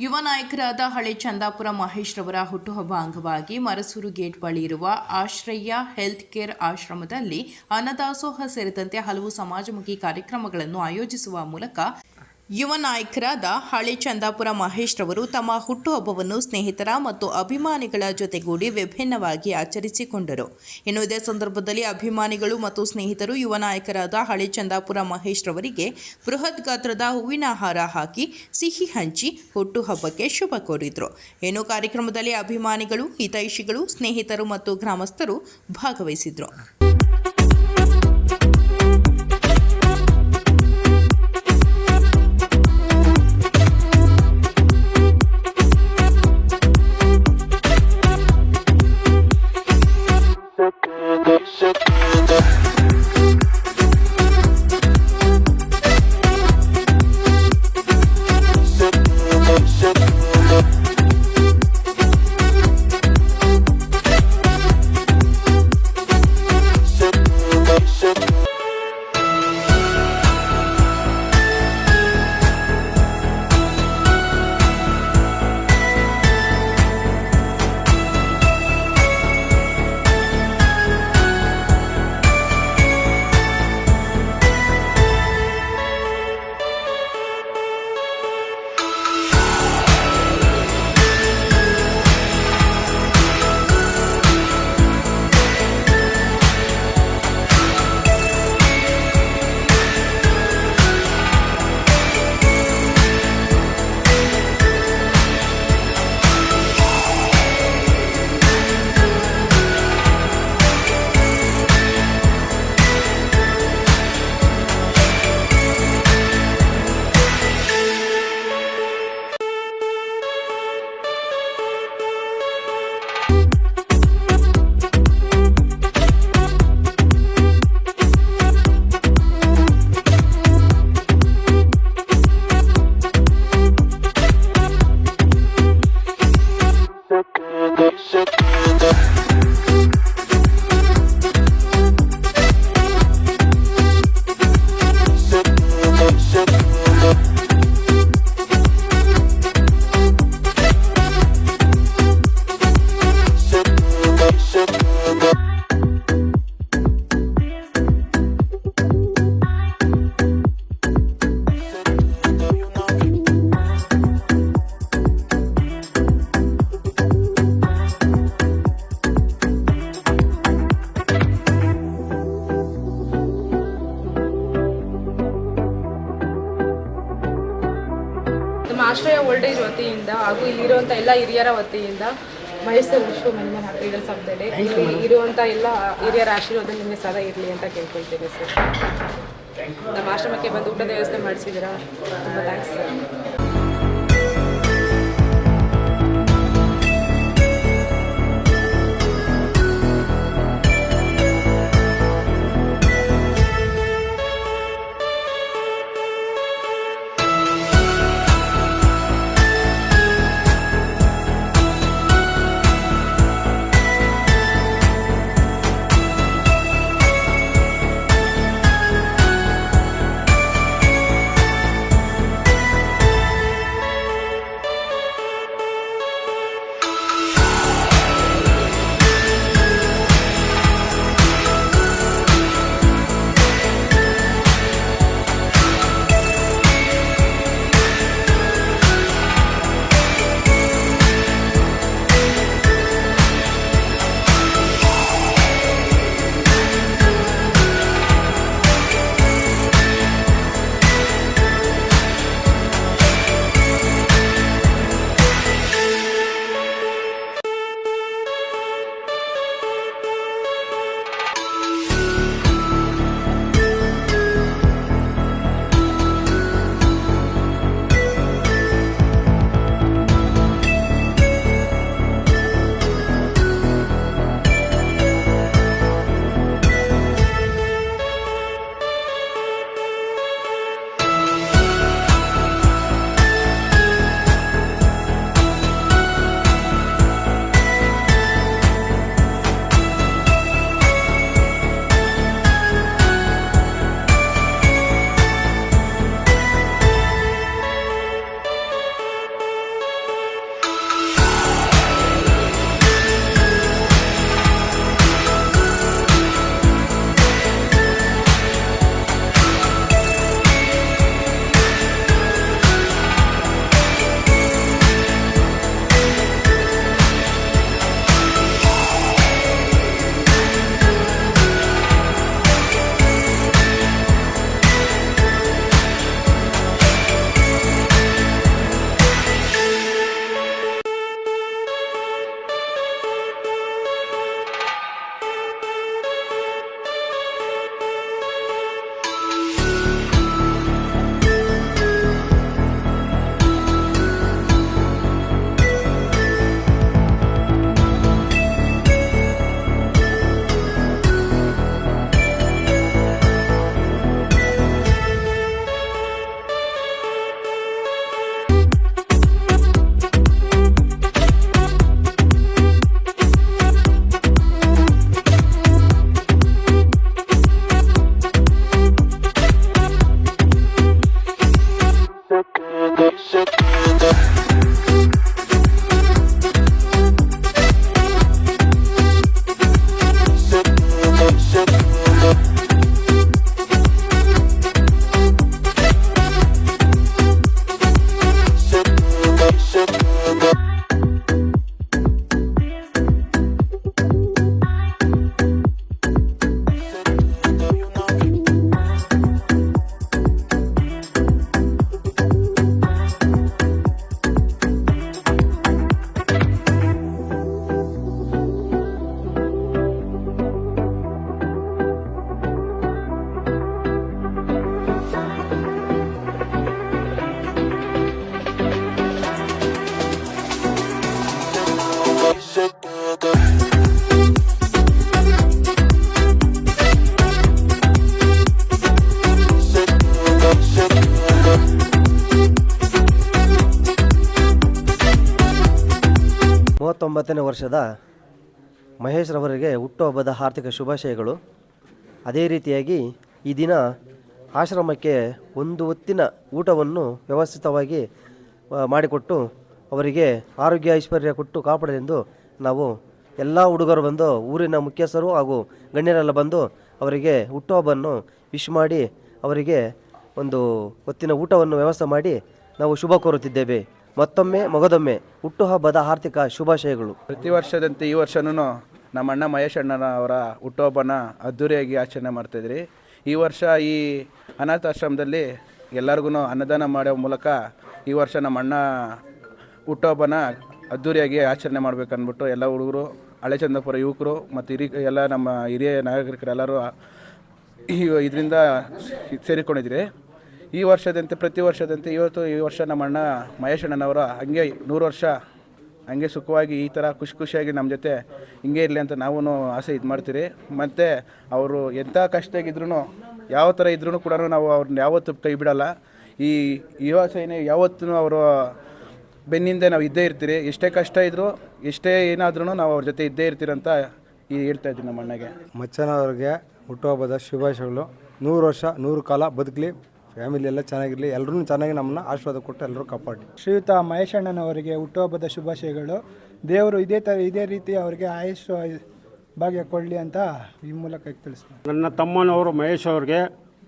ಯುವ ನಾಯಕರಾದ ಹಳೆ ಚಂದಾಪುರ ಮಹೇಶ್ ರವರ ಹುಟ್ಟುಹಬ್ಬ ಅಂಗವಾಗಿ ಮರಸೂರು ಗೇಟ್ ಬಳಿ ಇರುವ ಆಶ್ರಯ ಹೆಲ್ತ್ ಕೇರ್ ಆಶ್ರಮದಲ್ಲಿ ಅನ್ನದಾಸೋಹ ಸೇರಿದಂತೆ ಹಲವು ಸಮಾಜಮುಖಿ ಕಾರ್ಯಕ್ರಮಗಳನ್ನು ಆಯೋಜಿಸುವ ಮೂಲಕ ಯುವ ನಾಯಕರಾದ ಹಳೆ ಚಂದಾಪುರ ಮಹೇಶ್ ರವರು ತಮ್ಮ ಹುಟ್ಟುಹಬ್ಬವನ್ನು ಸ್ನೇಹಿತರ ಮತ್ತು ಅಭಿಮಾನಿಗಳ ಜೊತೆಗೂಡಿ ವಿಭಿನ್ನವಾಗಿ ಆಚರಿಸಿಕೊಂಡರು. ಇನ್ನು ಇದೇ ಸಂದರ್ಭದಲ್ಲಿ ಅಭಿಮಾನಿಗಳು ಮತ್ತು ಸ್ನೇಹಿತರು ಯುವ ನಾಯಕರಾದ ಹಳೆ ಚಂದಾಪುರ ಮಹೇಶ್ ರವರಿಗೆ ಬೃಹತ್ ಗಾತ್ರದ ಹೂವಿನ ಹಾರ ಹಾಕಿ ಸಿಹಿ ಹಂಚಿ ಹುಟ್ಟುಹಬ್ಬಕ್ಕೆ ಶುಭ ಕೋರಿದರು. ಇನ್ನು ಕಾರ್ಯಕ್ರಮದಲ್ಲಿ ಅಭಿಮಾನಿಗಳು, ಹಿತೈಷಿಗಳು, ಸ್ನೇಹಿತರು ಮತ್ತು ಗ್ರಾಮಸ್ಥರು ಭಾಗವಹಿಸಿದರು. ಆಶ್ರಯ ಓಲ್ಡ್ ಏಜ್ ವತಿಯಿಂದ ಹಾಗೂ ಇಲ್ಲಿರುವಂಥ ಎಲ್ಲ ಹಿರಿಯರ ವತಿಯಿಂದ ಮಹೇಶ್ ಸರ್ ವಿಶ್ವ ಮಹಿಮಾ ಕ್ರೀಡಾ ಸಭೆಯಲ್ಲಿ ಇಲ್ಲಿ ಇರುವಂಥ ಎಲ್ಲ ಹಿರಿಯರ ಆಶೀರ್ವಾದ ನಿಮಗೆ ಸದಾ ಇರಲಿ ಅಂತ ಕೇಳ್ಕೊಳ್ತೇನೆ ಸರ್. ನಮ್ಮ ಆಶ್ರಮಕ್ಕೆ ಬಂದು ಊಟದ ವ್ಯವಸ್ಥೆ ಮಾಡಿಸಿದ್ದೀರಾ, ತುಂಬ ಥ್ಯಾಂಕ್ಸ್ ಸರ್. 39ನೇ ವರ್ಷದ ಮಹೇಶ್ ರವರಿಗೆ ಹುಟ್ಟುಹಬ್ಬದ ಹಾರ್ದಿಕ ಶುಭಾಶಯಗಳು. ಅದೇ ರೀತಿಯಾಗಿ ಈ ದಿನ ಆಶ್ರಮಕ್ಕೆ ಒಂದು ಹೊತ್ತಿನ ಊಟವನ್ನು ವ್ಯವಸ್ಥಿತವಾಗಿ ಮಾಡಿಕೊಟ್ಟು ಅವರಿಗೆ ಆರೋಗ್ಯ ಐಶ್ವರ್ಯ ಕೊಟ್ಟು ಕಾಪಾಡಲೆಂದು ನಾವು ಎಲ್ಲ ಹುಡುಗರು ಬಂದು ಊರಿನ ಮುಖ್ಯಸ್ಥರು ಹಾಗೂ ಗಣ್ಯರೆಲ್ಲ ಬಂದು ಅವರಿಗೆ ಹುಟ್ಟುಹಬ್ಬವನ್ನು ವಿಶ್ ಮಾಡಿ ಅವರಿಗೆ ಒಂದು ಹೊತ್ತಿನ ಊಟವನ್ನು ವ್ಯವಸ್ಥೆ ಮಾಡಿ ನಾವು ಶುಭ ಕೋರುತ್ತಿದ್ದೇವೆ. ಮತ್ತೊಮ್ಮೆ ಮಗದೊಮ್ಮೆ ಹುಟ್ಟುಹಬ್ಬದ ಆರ್ಥಿಕ ಶುಭಾಶಯಗಳು. ಪ್ರತಿ ವರ್ಷದಂತೆ ಈ ವರ್ಷನೂ ನಮ್ಮ ಅಣ್ಣ ಮಹೇಶ್ ಅಣ್ಣನ ಅವರ ಹುಟ್ಟುಹಬ್ಬನ ಅದ್ಧೂರಿಯಾಗಿ ಆಚರಣೆ ಮಾಡ್ತಾಯಿದ್ರಿ. ಈ ವರ್ಷ ಈ ಅನಾಥಾಶ್ರಮದಲ್ಲಿ ಎಲ್ಲರಿಗೂ ಅನ್ನದಾನ ಮಾಡೋ ಮೂಲಕ ಈ ವರ್ಷ ನಮ್ಮ ಅಣ್ಣ ಹುಟ್ಟುಹಬ್ಬನ ಅದ್ಧೂರಿಯಾಗಿ ಆಚರಣೆ ಮಾಡ್ಬೇಕಂದ್ಬಿಟ್ಟು ಎಲ್ಲ ಹುಡುಗರು, ಹಳೆ ಚಂದಾಪುರ ಯುವಕರು ಮತ್ತು ಎಲ್ಲ ನಮ್ಮ ಹಿರಿಯ ನಾಗರಿಕರೆಲ್ಲರೂ ಇದರಿಂದ ಸೇರಿಕೊಂಡಿದ್ರಿ. ಈ ವರ್ಷದಂತೆ ಪ್ರತಿ ವರ್ಷದಂತೆ ಈ ವರ್ಷ ನಮ್ಮ ಅಣ್ಣ ಮಹೇಶ್ ಅಣ್ಣನವರ ಹಂಗೆ 100 ವರ್ಷ ಹಂಗೆ ಸುಖವಾಗಿ ಈ ಥರ ಖುಷಿಯಾಗಿ ನಮ್ಮ ಜೊತೆ ಹಿಂಗೆ ಇರಲಿ ಅಂತ ನಾವು ಆಸೆ ಇದು ಮಾಡ್ತೀರಿ. ಮತ್ತು ಅವರು ಎಂಥ ಕಷ್ಟ ಆಗಿದ್ರು ಯಾವ ಥರ ಇದ್ರೂ ಕೂಡ ನಾವು ಅವ್ರನ್ನ ಯಾವತ್ತೂ ಕೈ ಬಿಡೋಲ್ಲ. ಈ ಯುವ ಸೇನೆ ಯಾವತ್ತೂ ಅವರು ಬೆನ್ನಿಂದ ನಾವು ಇದ್ದೇ ಇರ್ತೀರಿ. ಎಷ್ಟೇ ಕಷ್ಟ ಇದ್ದರೂ ಎಷ್ಟೇ ಏನಾದ್ರೂ ನಾವು ಅವ್ರ ಜೊತೆ ಇದ್ದೇ ಇರ್ತೀರಂತ ಹೇಳ್ತಾ ಇದ್ದೀನಿ ನಮ್ಮ ಅಣ್ಣಗೆ. ಮಚ್ಚನವ್ರಿಗೆ ಹುಟ್ಟುಹಬ್ಬದ ಶುಭಾಶಯಗಳು. 100 ವರ್ಷ 100 ಕಾಲ ಬದುಕಲಿ, ಫ್ಯಾಮಿಲಿ ಎಲ್ಲ ಚೆನ್ನಾಗಿರಲಿ, ಎಲ್ಲರೂ ಚೆನ್ನಾಗಿ ನಮ್ಮನ್ನು ಆಶೀರ್ವಾದ ಕೊಟ್ಟು ಎಲ್ಲರೂ ಕಾಪಾಡಿ. ಶ್ರೀಯುತ ಮಹೇಶ್ ಅಣ್ಣನವರಿಗೆ ಹುಟ್ಟುಹಬ್ಬದ ಶುಭಾಶಯಗಳು. ದೇವರು ಇದೇ ರೀತಿ ಅವರಿಗೆ ಆಯುಷ್ ಭಾಗ್ಯ ಕೊಡಲಿ ಅಂತ ಈ ಮೂಲಕ ತಿಳಿಸ್ತೀನಿ. ನನ್ನ ತಮ್ಮನವರು ಮಹೇಶ್ ಅವ್ರಿಗೆ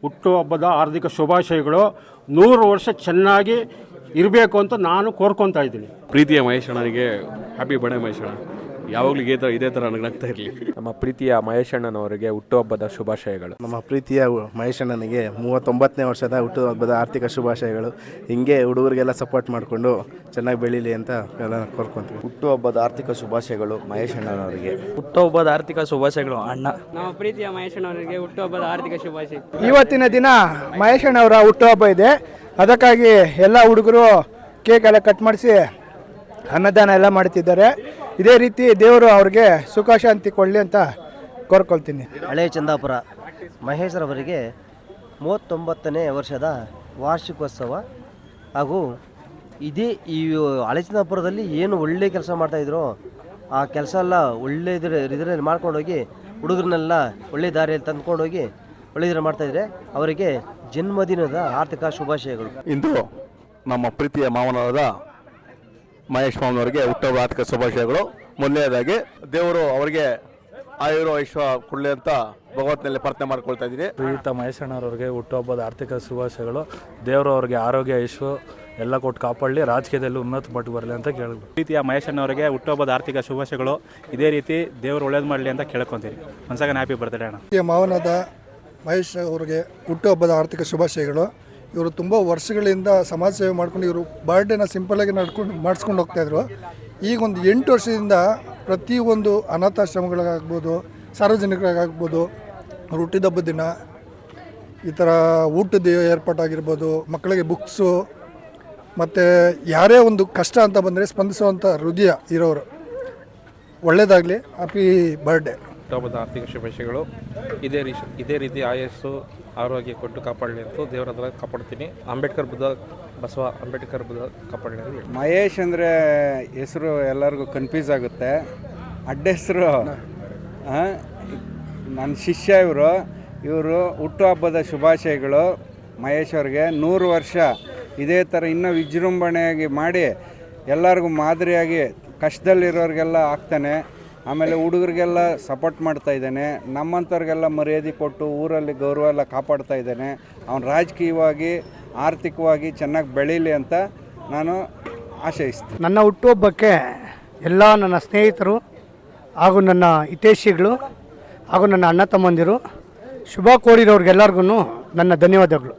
ಹುಟ್ಟುಹಬ್ಬದ ಹಾರ್ದಿಕ ಶುಭಾಶಯಗಳು. 100 ವರ್ಷ ಚೆನ್ನಾಗಿ ಇರಬೇಕು ಅಂತ ನಾನು ಕೋರ್ಕೊತಾ ಇದ್ದೀನಿ. ಪ್ರೀತಿಯ ಮಹೇಶ್ ಅಣ್ಣನಿಗೆ ಹ್ಯಾಪಿ ಬರ್ಡೇ ಮಹೇಶ್ ಅಣ್ಣ. ಯಾವಾಗಲೂ ಇದೇ ಥರ ನಗ್ನಾಗ್ತಾ ಇರಲಿ. ನಮ್ಮ ಪ್ರೀತಿಯ ಮಹೇಶ್ ಅಣ್ಣನವರಿಗೆ ಹುಟ್ಟುಹಬ್ಬದ ಶುಭಾಶಯಗಳು. ನಮ್ಮ ಪ್ರೀತಿಯ ಮಹೇಶ್ ಅಣ್ಣನಿಗೆ 39ನೇ ವರ್ಷದ ಹುಟ್ಟುಹಬ್ಬದ ಆರ್ಥಿಕ ಶುಭಾಶಯಗಳು. ಹಿಂಗೆ ಹುಡುಗರಿಗೆಲ್ಲ ಸಪೋರ್ಟ್ ಮಾಡಿಕೊಂಡು ಚೆನ್ನಾಗಿ ಬೆಳೀಲಿ ಅಂತ ಎಲ್ಲ ಕೋರ್ಕೊಂತೀವಿ. ಹುಟ್ಟುಹಬ್ಬದ ಆರ್ಥಿಕ ಶುಭಾಶಯಗಳು ಮಹೇಶ್ ಅಣ್ಣನವರಿಗೆ. ಹುಟ್ಟುಹಬ್ಬದ ಆರ್ಥಿಕ ಶುಭಾಶಯಗಳು ಅಣ್ಣ. ನಮ್ಮ ಪ್ರೀತಿಯ ಮಹೇಶ್ ಅಣ್ಣವರಿಗೆ ಹುಟ್ಟುಹಬ್ಬದ ಆರ್ಥಿಕ ಶುಭಾಶಯ. ಇವತ್ತಿನ ದಿನ ಮಹೇಶ್ ಅಣ್ಣವರ ಹುಟ್ಟುಹಬ್ಬ ಇದೆ. ಅದಕ್ಕಾಗಿ ಎಲ್ಲ ಹುಡುಗರು ಕೇಕ್ ಎಲ್ಲ ಕಟ್ ಮಾಡಿಸಿ ಅನ್ನದಾನ ಎಲ್ಲ ಮಾಡ್ತಿದ್ದಾರೆ. ಇದೇ ರೀತಿ ದೇವರು ಅವ್ರಿಗೆ ಸುಖ ಶಾಂತಿ ಕೊಡಲಿ ಅಂತ ಕೋರ್ಕೊಳ್ತೀನಿ. ಹಳೆ ಚಂದಾಪುರ ಮಹೇಶ್ ರವರಿಗೆ 39ನೇ ವರ್ಷದ ವಾರ್ಷಿಕೋತ್ಸವ ಹಾಗೂ ಈ ಹಳೆ ಚಂದಾಪುರದಲ್ಲಿ ಏನು ಒಳ್ಳೆ ಕೆಲಸ ಮಾಡ್ತಾಯಿದ್ರು ಆ ಕೆಲಸ ಎಲ್ಲ ಒಳ್ಳೆ ಇದರಲ್ಲಿ ಮಾಡ್ಕೊಂಡೋಗಿ ಹುಡುಗರನ್ನೆಲ್ಲ ಒಳ್ಳೆ ದಾರಿಯಲ್ಲಿ ತಂದ್ಕೊಂಡೋಗಿ ಒಳ್ಳೆಯದನ್ನು ಮಾಡ್ತಾಯಿದ್ರೆ ಅವರಿಗೆ ಜನ್ಮದಿನದ ಆರ್ಥಿಕ ಶುಭಾಶಯಗಳು. ಇಂದು ನಮ್ಮ ಪ್ರೀತಿಯ ಮಾವನವರಾದ ಮಹೇಶ್ ಮಾವನವರಿಗೆ ಹುಟ್ಟುಹಬ್ಬ ಆರ್ಥಿಕ ಶುಭಾಶಯಗಳು. ಮೊದಲನೇದಾಗಿ ದೇವರು ಅವರಿಗೆ ಐಶ್ವರ್ಯ ಕೊಡಲಿ ಅಂತ ಭಗವಂತನಲ್ಲಿ ಪ್ರಾರ್ಥನೆ ಮಾಡ್ಕೊಳ್ತಾ ಇದ್ದೀನಿ. ಶ್ರೀಯುತ ಮಹೇಶ್ ಅಣ್ಣವರಿಗೆ ಹುಟ್ಟುಹಬ್ಬದ ಆರ್ಥಿಕ ಶುಭಾಶಯಗಳು. ದೇವರು ಅವ್ರಿಗೆ ಆರೋಗ್ಯ ಐಶ್ವರ್ಯ ಎಲ್ಲ ಕೊಟ್ಟು ಕಾಪಾಡಲಿ, ರಾಜಕೀಯದಲ್ಲಿ ಉನ್ನತ ಮಟ್ಟಕ್ಕೆ ಬರಲಿ ಅಂತ ಕೇಳಿದ್ರು. ಪ್ರೀತಿಯ ಮಹೇಶ್ ಅಣ್ಣವರಿಗೆ ಹುಟ್ಟುಹಬ್ಬದ ಆರ್ಥಿಕ ಶುಭಾಶಯಗಳು. ಇದೇ ರೀತಿ ದೇವರು ಒಳ್ಳೇದು ಮಾಡಲಿ ಅಂತ ಕೇಳ್ಕೊತೀನಿ. ಒಂದ್ಸಲ ಹ್ಯಾಪಿ ಬರ್ತ್ಡೇ ಅಣ್ಣ. ಮಾವನದ ಮಹೇಶ್ ಅವರಿಗೆ ಹುಟ್ಟುಹಬ್ಬದ ಆರ್ಥಿಕ ಶುಭಾಶಯಗಳು. ಇವರು ತುಂಬ ವರ್ಷಗಳಿಂದ ಸಮಾಜ ಸೇವೆ ಮಾಡ್ಕೊಂಡು ಇವರು ಬರ್ಡೇನ ಸಿಂಪಲಾಗಿ ಮಾಡಿಸ್ಕೊಂಡು ಹೋಗ್ತಾಯಿದ್ರು. ಈಗ ಒಂದು 8 ವರ್ಷದಿಂದ ಪ್ರತಿಯೊಂದು ಅನಾಥಾಶ್ರಮಗಳಿಗಾಗ್ಬೋದು, ಸಾರ್ವಜನಿಕರಿಗಾಗ್ಬೋದು, ಹುಟ್ಟಿದ ಹಬ್ಬದ ದಿನ ಈ ಥರ ಊಟದ ಏರ್ಪಾಟಾಗಿರ್ಬೋದು, ಮಕ್ಕಳಿಗೆ ಬುಕ್ಸು ಮತ್ತು ಯಾರೇ ಒಂದು ಕಷ್ಟ ಅಂತ ಬಂದರೆ ಸ್ಪಂದಿಸುವಂಥ ಹೃದಯ ಇರೋರು. ಒಳ್ಳೆಯದಾಗಲಿ, ಹ್ಯಾಪಿ ಬರ್ಡೇ. ಹುಟ್ಟುಹಬ್ಬದ ಆರ್ಥಿಕ ಶುಭಾಶಯಗಳು. ಇದೇ ರೀತಿ ಆಯಸ್ಸು ಆರೋಗ್ಯ ಕೊಟ್ಟು ಕಾಪಾಡಲಿ ಅಂತ ದೇವರ ಹತ್ರ ಕಾಪಾಡ್ತೀನಿ. ಅಂಬೇಡ್ಕರ್ ಬುದ್ಧ ಕಾಪಾಡಲಿ ಅಂತ. ಮಹೇಶ್ ಅಂದರೆ ಹೆಸರು ಎಲ್ಲರಿಗೂ ಕನ್ಫ್ಯೂಸ್ ಆಗುತ್ತೆ. ಅಡ್ಡ ಹೆಸರು ನನ್ನ ಶಿಷ್ಯ ಇವರು ಹುಟ್ಟುಹಬ್ಬದ ಶುಭಾಶಯಗಳು. ಮಹೇಶ್ ಅವ್ರಿಗೆ 100 ವರ್ಷ ಇದೇ ಥರ ಇನ್ನೂ ವಿಜೃಂಭಣೆಯಾಗಿ ಮಾಡಿ ಎಲ್ಲರಿಗೂ ಮಾದರಿಯಾಗಿ ಕಷ್ಟದಲ್ಲಿರೋರಿಗೆಲ್ಲ ಆಗ್ತಾನೆ. ಆಮೇಲೆ ಹುಡುಗರಿಗೆಲ್ಲ ಸಪೋರ್ಟ್ ಮಾಡ್ತಾ ಇದ್ದಾನೆ. ನಮ್ಮಂಥವ್ರಿಗೆಲ್ಲ ಮರ್ಯಾದೆ ಕೊಟ್ಟು ಊರಲ್ಲಿ ಗೌರವ ಎಲ್ಲ ಕಾಪಾಡ್ತಾ ಇದ್ದಾನೆ. ಅವನು ರಾಜಕೀಯವಾಗಿ ಆರ್ಥಿಕವಾಗಿ ಚೆನ್ನಾಗಿ ಬೆಳೀಲಿ ಅಂತ ನಾನು ಆಶಯಿಸ್ತೀನಿ. ನನ್ನ ಹುಟ್ಟುಹಬ್ಬಕ್ಕೆ ಎಲ್ಲ ನನ್ನ ಸ್ನೇಹಿತರು ಹಾಗೂ ನನ್ನ ಹಿತೈಷಿಗಳು ಹಾಗೂ ನನ್ನ ಅಣ್ಣ ತಮ್ಮಂದಿರು ಶುಭ ಕೋರಿರೋರಿಗೆಲ್ಲರಿಗೂ ನನ್ನ ಧನ್ಯವಾದಗಳು.